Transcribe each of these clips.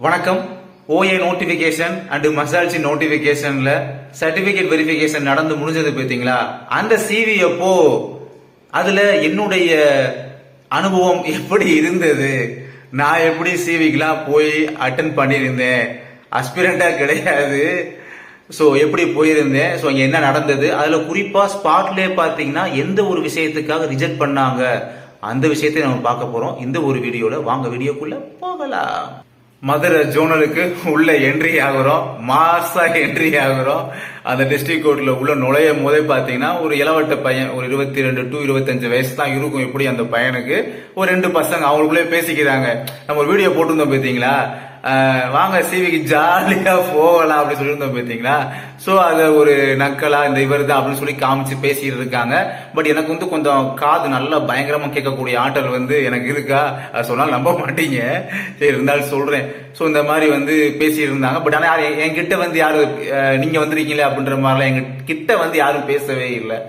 வணக்கம். OA notification and மசால்சி நோட்டிபிகேஷன்ல சர்டிபிகேட் வெரிஃபிகேஷன் நடந்து முடிஞ்சது பார்த்தீங்களா? அந்த சிவி அப்போ அதுல என்னுடைய அனுபவம் எப்படி இருந்தது, நான் எப்படி சிவிக்கெல்லாம் போய் அட்டன் பண்ணியிருந்தேன், அஸ்பிரண்டா கிடையாது. ஸோ எப்படி போயிருந்தேன், ஸோ அங்கே என்ன நடந்தது, அதில் குறிப்பாக ஸ்பாட்லேயே பார்த்தீங்கன்னா எந்த ஒரு விஷயத்துக்காக ரிஜெக்ட் பண்ணாங்க அந்த விஷயத்தை நம்ம பார்க்க போகிறோம் இந்த ஒரு வீடியோவில். வாங்க வீடியோக்குள்ள போகலாம். மதுரை ஜோனலுக்கு உள்ள என்ட்ரி ஆகுறோம், மாசா என்ட்ரி ஆகுறோம். அந்த டிஸ்ட்ரிக்ட் கோர்ட்ல உள்ள நுழையும் போதே பாத்தீங்கன்னா ஒரு இளவட்ட பையன், ஒரு 22 to 25 வயசு தான் இருக்கும். எப்படி அந்த பையனுக்கு ஒரு 2 பசங்க அவங்களுக்குள்ளே பேசிக்கிறாங்க. நம்ம ஒரு வீடியோ போட்டிருந்தோம் பாத்தீங்களா, வாங்க சிவிக்கு ஜாலியா போகலாம் அப்படின்னு சொல்லியிருந்தோம் பாத்தீங்களா. சோ அத ஒரு நக்கலா இந்த இவர் தான் அப்படின்னு சொல்லி காமிச்சு பேசிட்டு இருக்காங்க. பட் எனக்கு வந்து கொஞ்சம் காது நல்லா பயங்கரமா கேட்கக்கூடிய ஆற்றல் வந்து எனக்கு இருக்கா, சொன்னாலும் நம்ப மாட்டீங்க, சரி இருந்தாலும் சொல்றேன். சோ இந்த மாதிரி வந்து பேசி இருந்தாங்க. பட் ஆனா என்கிட்ட வந்து யாரும் நீங்க வந்திருக்கீங்களே அப்படின்ற மாதிரிலாம் எங்க கிட்ட வந்து யாரும் பேசவே இல்லை.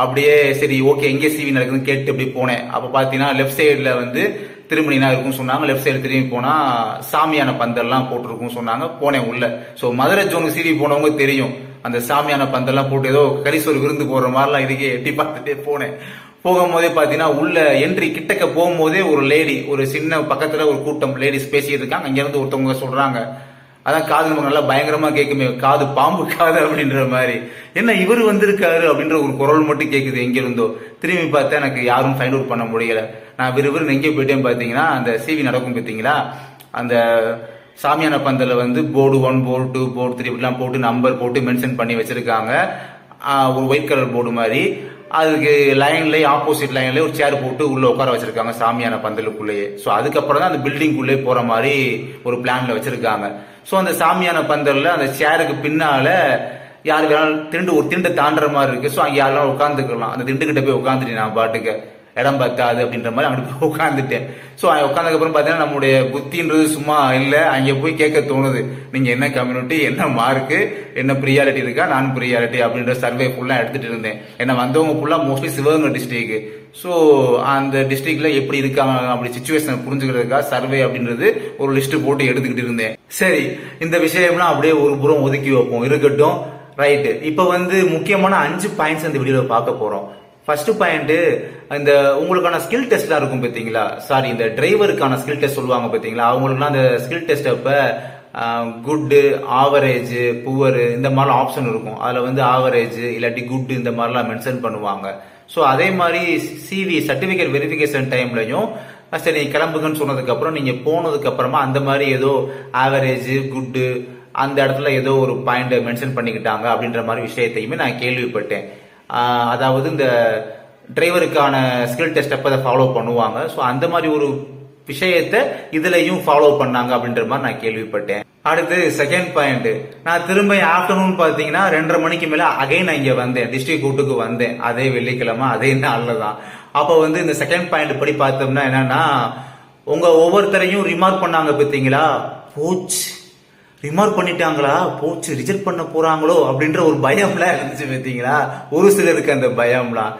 அப்படியே சரி ஓகே எங்கே சிவி நடக்குதுன்னு கேட்டு அப்படி போனேன். அப்ப பாத்தீங்கன்னா லெஃப்ட் சைடுல வந்து திருமணினா இருக்கும் சொன்னாங்க. லெஃப்ட் சைடு திரும்பி போனா சாமியான பந்தல்லாம் போட்டிருக்கும் சொன்னாங்க. போனேன் உள்ள. சோ மதுரை ஜோனுக்கு சிவி போனவங்க தெரியும், அந்த சாமியான பந்தல்லாம் போட்டு ஏதோ கரிசோறு விருந்து போடுற மாதிரிலாம் இதுக்கே எட்டி பார்த்துட்டே போனேன். போகும்போதே பாத்தீங்கன்னா உள்ள என்ட்ரி கிட்டக்க போகும்போதே ஒரு லேடி, ஒரு சின்ன பக்கத்துல ஒரு கூட்டம் லேடிஸ் பேசிட்டு இருக்காங்க. அங்க இருந்து ஒருத்தவங்க சொல்றாங்க, அதான் காது நமக்கு நல்லா பயங்கரமா கேட்குமே, காது பாம்பு காது அப்படின்ற மாதிரி, என்ன இவர் வந்திருக்காரு அப்படின்ற ஒரு குரல் மட்டும் கேட்குது எங்க இருந்தோ. திரும்பி பார்த்தா எனக்கு யாரும் ஃபைண்ட் அவுட் பண்ண முடியல. நான் விறுவிறுன்னு எங்கே போயிட்டேன் பாத்தீங்கன்னா, அந்த சிவி நடக்கும் பாத்தீங்களா, அந்த சாமியான பந்தல வந்து போர்டு 1, போர்டு 2, போர்டு 3 இப்படிலாம் போட்டு நம்பர் போட்டு மென்ஷன் பண்ணி வச்சிருக்காங்க. ஒரு ஒயிட் கலர் போர்டு மாதிரி. அதுக்கு லைன்லயே ஆப்போசிட் லைன்லயே ஒரு சேர் போட்டு உள்ள உட்கார வச்சிருக்காங்க சாமியான பந்தலுக்குள்ளேயே. ஸோ அதுக்கப்புறம் தான் அந்த பில்டிங்குள்ளே போற மாதிரி ஒரு பிளான்ல வச்சிருக்காங்க. ஸோ அந்த சாமியான பந்தல்ல அந்த சேருக்கு பின்னால யாரு வேணாலும் ஒரு திண்டை தாண்டுற மாதிரி இருக்கு. ஸோ அங்க யாரெல்லாம் உட்காந்துக்கலாம். அந்த திண்டுகிட்ட போய் உட்காந்துட்டேன் நான் பாட்டுக்கு, இடம் பார்த்தாது அப்படின்ற மாதிரி அங்கிட்டு போய் உட்காந்துட்டேன். ஸோ உட்காந்ததுக்கு அப்புறம் பார்த்தீங்கன்னா நம்மளுடைய புத்தின்றது சும்மா இல்லை, அங்கே போய் கேட்க தோணுது, நீங்க என்ன கம்யூனிட்டி, என்ன மார்க்கு, என்ன ப்ரியாரிட்டி இருக்கா, நான் ப்ரியாரிட்டி அப்படின்ற சர்வே ஃபுல்லாக எடுத்துட்டு இருந்தேன். ஏன்னா வந்தவங்க ஃபுல்லாக மோஸ்ட்லி சிவகங்கை டிஸ்ட்ரிக்ட். ஸோ அந்த டிஸ்ட்ரிக்ட்ல எப்படி இருக்காங்க அப்படி சுச்சுவேஷன் புரிஞ்சுக்கிறதுக்காக சர்வே அப்படின்றது ஒரு லிஸ்ட் போட்டு எடுத்துக்கிட்டு இருந்தேன். சரி இந்த விஷயம்லாம் அப்படியே ஒரு புறம் ஒதுக்கி வைப்போம், இருக்கட்டும், ரைட்டு. இப்போ வந்து முக்கியமான 5 பாயிண்ட்ஸ் இந்த வீடியோவில் பார்க்க போறோம். ஃபர்ஸ்ட் பாயிண்ட், இந்த உங்களுக்கான ஸ்கில் டெஸ்ட் தான் இருக்கும் பாத்தீங்களா, சாரி இந்த டிரைவருக்கான ஸ்கில் டெஸ்ட் சொல்லுவாங்க பாத்தீங்களா, அவங்களுக்குலாம் அந்த ஸ்கில் டெஸ்ட் அப்ப குட், ஆவரேஜ், புவர் இந்த மாதிரிலாம் ஆப்ஷன் இருக்கும். அதுல வந்து ஆவரேஜ் இல்லாட்டி குட் இந்த மாதிரிலாம் மென்ஷன் பண்ணுவாங்க. ஸோ அதே மாதிரி சிவி சர்டிபிகேட் வெரிஃபிகேஷன் டைம்லையும் சரி நீங்க கிளம்புங்கன்னு சொன்னதுக்கு அப்புறம் நீங்க போனதுக்கு அப்புறமா அந்த மாதிரி ஏதோ ஆவரேஜ் குட் அந்த இடத்துல ஏதோ ஒரு பாயிண்ட் மென்ஷன் பண்ணிக்கிட்டாங்க அப்படின்ற மாதிரி விஷயத்தையுமே நான் கேள்விப்பட்டேன். அதாவது இந்த டிரைவருக்கான ஸ்கில் டெஸ்ட் அப்ப அதை ஃபாலோ பண்ணுவாங்க. ஸோ அந்த மாதிரி ஒரு விஷயத்தை இதுலயும் ஃபாலோ பண்ணாங்க அப்படின்ற மாதிரி நான் கேள்விப்பட்டேன். அடுத்து செகண்ட் பாயிண்ட், நான் திரும்ப ஆஃப்டர்நூன் பாத்தீங்கன்னா 2:30 மணிக்கு மேல அகைன் நான் இங்க வந்தேன், டிஸ்ட்ரிக்ட் கோர்ட்டுக்கு வந்தேன். அதே வெள்ளிக்கிழமை அதே நாள்ல தான். அப்ப வந்து இந்த செகண்ட் பாயிண்ட் படி பார்த்தோம்னா என்னன்னா, உங்க ஒவ்வொருத்தரையும் ரிமார்க் பண்ணாங்க பாத்தீங்களா, போச்சு ரிமார்க் பண்ணிட்டாங்களா, போச்சு ரிஜெக்ட் பண்ண போறாங்களோ அப்படின்ற ஒரு பயம்லாம் இருந்துச்சு பாத்தீங்களா. ஒரு சிலருக்கு அந்த பயம்லாம்,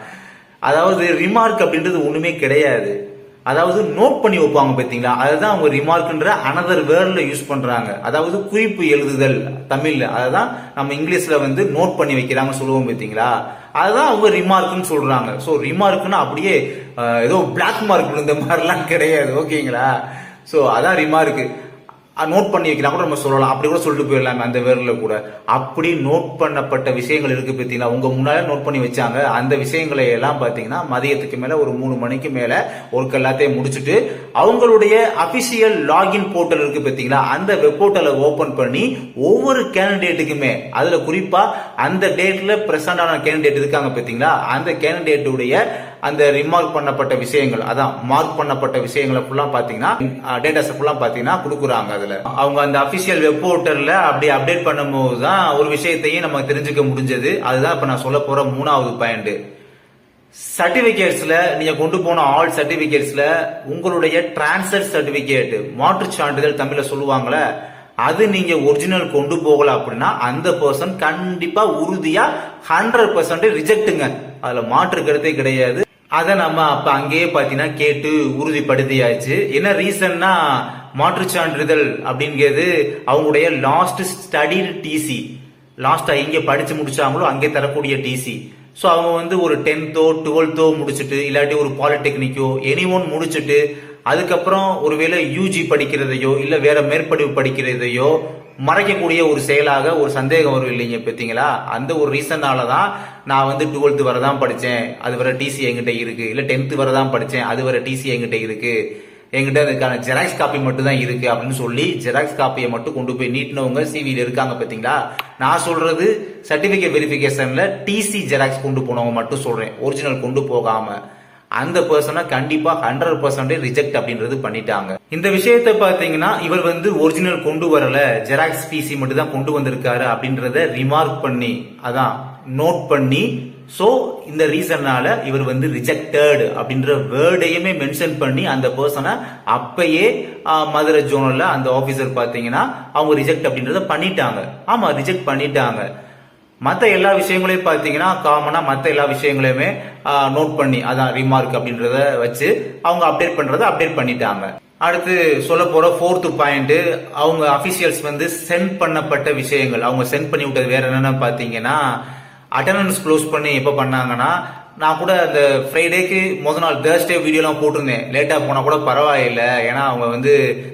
அதாவது ரிமார்க் அப்படின்றது ஒண்ணுமே கிடையாது. அதாவது நோட் பண்ணி வைப்பாங்க பாத்தீங்களா, அதுதான் அவங்க ரிமார்க்ன்ற அனதர் வேர்ட்ல யூஸ் பண்றாங்க. அதாவது குறிப்பு எழுதுதல் தமிழ்ல, அதுதான் நம்ம இங்கிலீஷ்ல வந்து நோட் பண்ணி வைக்கிறாங்க சொல்லுவோம் பாத்தீங்களா, அதுதான் அவங்க ரிமார்க்னு சொல்றாங்க. சோ ரிமார்க்னா அப்படியே ஏதோ பிளாக் மார்க் இந்த மாதிரிலாம் கிடையாது, ஓகேங்களா. சோ அதான் ரிமார்க். நோட் பண்ணி வைக்கலாம் கூட நம்ம சொல்லலாம், அப்படி கூட சொல்லிட்டு போயிடலாம் அந்த வேர்ல கூட. அப்படி நோட் பண்ணப்பட்ட விஷயங்கள் இருக்கு பாத்தீங்களா, உங்க முன்னால நோட் பண்ணி வச்சாங்க. அந்த விஷயங்களை எல்லாம் பாத்தீங்கன்னா மதியத்துக்கு மேல ஒரு 3 மணிக்கு மேல ஒர்க் எல்லாத்தையும் முடிச்சுட்டு அவங்களுடைய அபிஷியல் லாகின் போர்ட்டல் இருக்கு பாத்தீங்களா, அந்த வெப் போர்ட்டலை ஓபன் பண்ணி ஒவ்வொரு கேண்டிடேட்டுக்குமே, அதுல குறிப்பா அந்த டேட்ல பிரசன்ட் ஆன கேண்டிடேட் இருக்காங்க பாத்தீங்களா, அந்த கேண்டிடேட்டுடைய அந்த ரிமார்க் பண்ணப்பட்ட விஷயங்கள், அதான் மார்க் பண்ணப்பட்ட விஷயங்களை ஃபுல்லா பாத்தீங்கன்னா டேட்டாஸ் ஃபுல்லா பாத்தீங்கன்னா கொடுக்குறாங்க. அதுல அவங்க அந்த அபிஷியல் வெப் போர்ட்டல்ல அப்படி அப்டேட் பண்ணும்போது தான் ஒரு விஷயத்தையும் நம்ம தெரிஞ்சுக்க முடிஞ்சது. அதுதான் இப்ப நான் சொல்ல போற 3வது பாயிண்ட். சர்டிபிகேட்ஸ்ல நீங்க கொண்டு போன ஆல் சர்டிபிகேட்ஸ்ல உங்களுடைய டிரான்ஸ்ஃபர் சர்டிபிகேட், மாற்றுச் சான்றிதழ் தமிழ்ல சொல்லுவாங்களே, அது நீங்க ஒரிஜினல் கொண்டு போகல அப்படின்னா அந்த பர்சன் கண்டிப்பா உறுதியா 100% ரிஜெக்ட்டுங்க, அதுல மாற்று கருத்தே கிடையாது. அதை நம்ம அப்ப அங்கேயே பாத்தீங்கன்னா கேட்டு உறுதிப்படுத்தியாச்சு. என்ன ரீசன்னா மாற்றுச் சான்றிதழ் அப்படிங்கிறது அவங்களுடைய லாஸ்ட் ஸ்டடிடு டிசி, லாஸ்டா இங்க படிச்சு முடிச்சாங்களோ அங்கே தரக்கூடிய டிசி. ஸோ அவங்க வந்து ஒரு 10th 12th முடிச்சுட்டு இல்லாட்டி ஒரு பாலிடெக்னிக்கோ எனி ஒன் முடிச்சுட்டு அதுக்கப்புறம் ஒருவேளை யூஜி படிக்கிறதையோ இல்ல வேற மேற்படிப்பு படிக்கிறதையோ மறைக்கக்கூடிய ஒரு செயலாக ஒரு சந்தேகம் வரும் இல்லைங்க பார்த்தீங்களா? அந்த ஒரு ரீசனால தான் நான் வந்து 12th வரை தான் படித்தேன், அது வரை டிசி என்கிட்ட இருக்கு, இல்ல 10th வரை தான் படித்தேன், அது வரை டிசி என்கிட்ட இருக்கு, என்கிட்ட அதுக்கான ஜெராக்ஸ் காப்பி மட்டும் தான் இருக்கு அப்படின்னு சொல்லி ஜெராக்ஸ் காப்பியை மட்டும் கொண்டு போய் நீட்டினவங்க சிவியில் இருக்காங்க பாத்தீங்களா? நான் சொல்றது சர்டிபிகேட் வெரிஃபிகேஷன்ல டிசி ஜெராக்ஸ் கொண்டு போனவங்க மட்டும் சொல்றேன், ஒரிஜினல் கொண்டு போகாம. அந்த பர்சனை கண்டிப்பா 100% ரிஜெக்ட் அப்படின்றது பண்ணிட்டாங்க. இந்த விஷயத்தை பாத்தீங்கன்னா இவர் வந்து ஒரிஜினல் கொண்டு வரல, ஜெராக்ஸ் பிசி மட்டும் தான் கொண்டு வந்திருக்காரு அப்படின்றத ரிமார்க் பண்ணி, அதான் நோட் பண்ணி, சோ இந்த ரீசன்னால இவர் வந்து ரிஜெக்டட் அப்படின்ற வேர்டையுமே மென்ஷன் பண்ணி அந்த பர்சனை அப்பயே மதுரை ஜோனல்ல அந்த ஆபீசர் பாத்தீங்கன்னா அவங்க ரிஜெக்ட் அப்படின்றத பண்ணிட்டாங்க. ஆமா, ரிஜெக்ட் பண்ணிட்டாங்க. மற்ற எல்லா விஷயங்களையும் பாத்தீங்கன்னா காமனா மற்ற எல்லா விஷயங்களையுமே நோட் பண்ணி, அதான் ரிமார்க் அப்படின்றத வச்சு அவங்க அப்டேட் பண்றதை அப்டேட் பண்ணிட்டாங்க. அடுத்து சொல்ல போற 4th பாயிண்ட், அவங்க அபிஷியல்ஸ் வந்து சென்ட் பண்ணப்பட்ட விஷயங்கள். அவங்க சென்ட் பண்ணி விட்டது வேற என்னன்னு பாத்தீங்கன்னா, அட்டெண்டன்ஸ் க்ளோஸ் பண்ணி எப்ப பண்ணாங்கன்னா, நான் கூட அந்த ஃப்ரைடேக்கு முதல் நாள் தேர்ஸ்டே வீடியோலாம் போட்டிருந்தேன். லேட்டா போனா கூட பரவாயில்லை, ஏன்னா அவங்க வந்து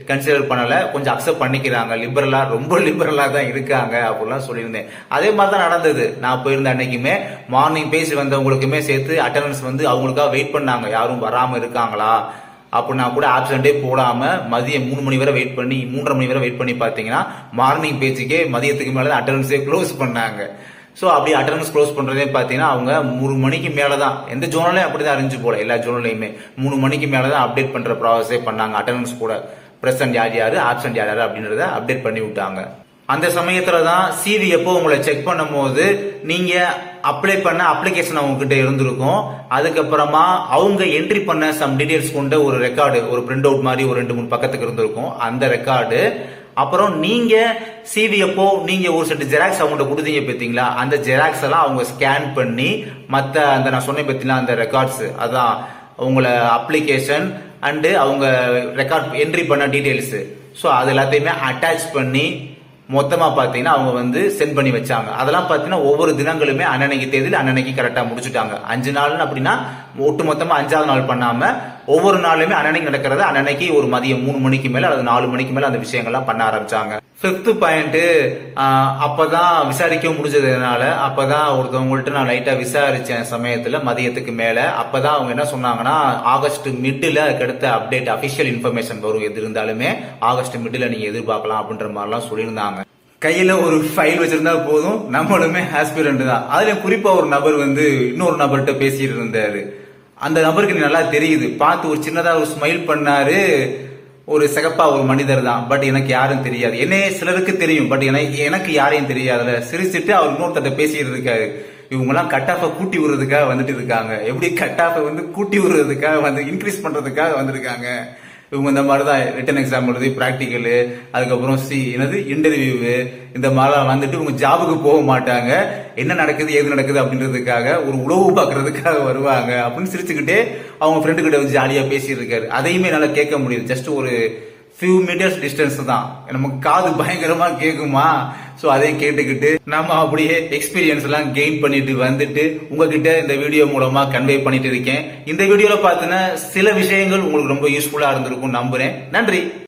கன்சிடர் பண்ணல, கொஞ்சம் அக்செப்ட் பண்ணிக்கிறாங்க, லிபரலா ரொம்ப லிபரலா தான் இருக்காங்க அப்படிலாம் சொல்லியிருந்தேன். அதே மாதிரி தான் நடந்தது. நான் போயிருந்த அன்னைக்குமே மார்னிங் பேசி வந்தவங்களுக்குமே சேர்த்து அட்டெண்டன்ஸ் வந்து அவங்களுக்காக வெயிட் பண்ணாங்க, யாரும் வராம இருக்காங்களா அப்படின்னா கூட ஆப்சண்டே போடாம மதியம் 3 மணி வரை வெயிட் பண்ணி 3:30 மணி வரை வெயிட் பண்ணி பாத்தீங்கன்னா மார்னிங் பேஜுக்கே மதியத்துக்கு மேல அட்டெண்டன்ஸே க்ளோஸ் பண்ணாங்க. ஸோ அப்படி அட்டெண்டன்ஸ் க்ளோஸ் பண்றதே பார்த்தீங்கன்னா அவங்க 3 மணிக்கு மேலதான், எந்த ஜோனலையும் அப்படிதான் அறிஞ்சு போல, எல்லா ஜோனலையுமே 3 மணிக்கு மேலதான் அப்டேட் பண்ற ப்ராசஸே பண்ணாங்க. அட்டெண்டன்ஸ் கூட பிரசன்ட் யார் யாரு, ஆப்சென்ட் யார் யாரு அப்படின்றத அப்டேட் பண்ணி விட்டாங்க. அந்த சமயத்துல தான் சிவி எப்போ உங்களை செக் பண்ணும் போது நீங்க அப்ளை பண்ண அப்ளிகேஷன் அவங்க கிட்ட இருந்திருக்கும். அதுக்கப்புறமா அவங்க என்ட்ரி பண்ண சம் டீடைல்ஸ் கொண்ட ஒரு ரெக்கார்டு, ஒரு பிரிண்ட் அவுட் மாதிரி ஒரு 2-3 பக்கத்துக்கு இருந்திருக்கும். அந்த ரெக்கார்டு அப்புறம் நீங்க சிவி அப்போ நீங்க ஒரு செட் ஜெராக்ஸ் அவங்க கொடுத்தீங்க பாத்தீங்களா, அந்த ஜெராக்ஸ் எல்லாம் அவங்க ஸ்கேன் பண்ணி மத்த அந்த நான் சொன்னேன் பாத்தீங்களா அந்த ரெக்கார்ட்ஸ், அதான் உங்களை அப்ளிகேஷன் அண்ட் அவங்க ரெக்கார்ட் என்ட்ரி பண்ண டீடைல்ஸ், ஸோ அது எல்லாத்தையுமே அட்டாச் பண்ணி மொத்தமா பாத்தீங்கன்னா அவங்க வந்து சென்ட் பண்ணி வச்சாங்க. அதெல்லாம் பாத்தீங்கன்னா ஒவ்வொரு தினங்களுமே அன்னன்னைக்கு தேதியில் அன்னன்னைக்கு கரெக்டா முடிச்சுட்டாங்க. 5 நாள் அப்படின்னா ஒட்டு மொத்தமா 5வது நாள் பண்ணாம ஒவ்வொரு நாளுமே அன்னன்னைக்கு நடக்கிறத அன்னன்னைக்கு ஒரு மதியம் 3 மணிக்கு மேல அல்லது 4 மணிக்கு மேல அந்த விஷயங்கள்லாம் பண்ண ஆரம்பிச்சாங்க. 5th பாயிண்ட், அப்பதான் விசாரிக்க முடிஞ்சதுனால அப்பதான் ஒருத்தவங்கள்ட்ட நான் லைட்டா விசாரிச்சேன் சமயத்துல மதியத்துக்கு மேல. அப்பதான் அவங்க என்ன சொன்னாங்கன்னா, ஆகஸ்ட் மிட்ல கிடைத்த அப்டேட் அபிஷியல் இன்ஃபர்மேஷன் வரும், எது இருந்தாலுமே ஆகஸ்ட் மிட்ல நீங்க எதிர்பார்க்கலாம் அப்படின்ற மாதிரிலாம் சொல்லியிருந்தாங்க. கையில ஒரு ஃபைல் வச்சிருந்தா போதும், நம்மளுமே ஆஸ்பிரண்ட் தான். அதுல குறிப்பா ஒரு நபர் வந்து இன்னொரு நபர்கிட்ட பேசிட்டு இருந்தாரு. அந்த நபருக்கு நல்லா தெரியுது, பார்த்து ஒரு சின்னதா ஒரு ஸ்மைல் பண்ணாரு. ஒரு சிகப்பா ஒரு மனிதர் தான், பட் எனக்கு யாரும் தெரியாது. என்னையே சிலருக்கு தெரியும், பட் எனக்கு யாரையும் தெரியாதுல. சிரிச்சுட்டு அவர் இன்னொருத்த பேசிட்டு இருக்காரு. இவங்க எல்லாம் கட் ஆஃப கூட்டி விடுறதுக்காக வந்துட்டு இருக்காங்க. எப்படி கட் ஆஃப வந்து கூட்டி விடுறதுக்காக வந்து இன்க்ரீஸ் பண்றதுக்காக வந்திருக்காங்க. இவங்க இந்த மாதிரிதான் ரிட்டன் எக்ஸாம் எழுதி பிராக்டிக்கலு, அதுக்கப்புறம் இன்டர்வியூ, இந்த மாதிரிலாம் வந்துட்டு இவங்க ஜாபுக்கு போக மாட்டாங்க. என்ன நடக்குது ஏது நடக்குது அப்படின்றதுக்காக ஒரு உழவு பாக்குறதுக்காக வருவாங்க அப்படின்னு சிரிச்சுக்கிட்டே அவங்க ஃப்ரெண்டு கிட்ட வந்து ஜாலியா பேசிட்டு இருக்காரு. அதையுமே நல்லா கேட்க முடியுது. ஜஸ்ட் ஒரு ஃபியூ மீட்டர்ஸ் டிஸ்டன்ஸ் தான், நமக்கு காது பயங்கரமா கேட்குமா. சோ அதையும் கேட்டுக்கிட்டு நம்ம அப்படியே எக்ஸ்பீரியன்ஸ் எல்லாம் கெயின் பண்ணிட்டு வந்துட்டு உங்ககிட்ட இந்த வீடியோ மூலமா கன்வே பண்ணிட்டு இருக்கேன். இந்த வீடியோல பாத்தீங்கன்னா சில விஷயங்கள் உங்களுக்கு ரொம்ப யூஸ்ஃபுல்லா இருந்திருக்கும் நம்புறேன். நன்றி.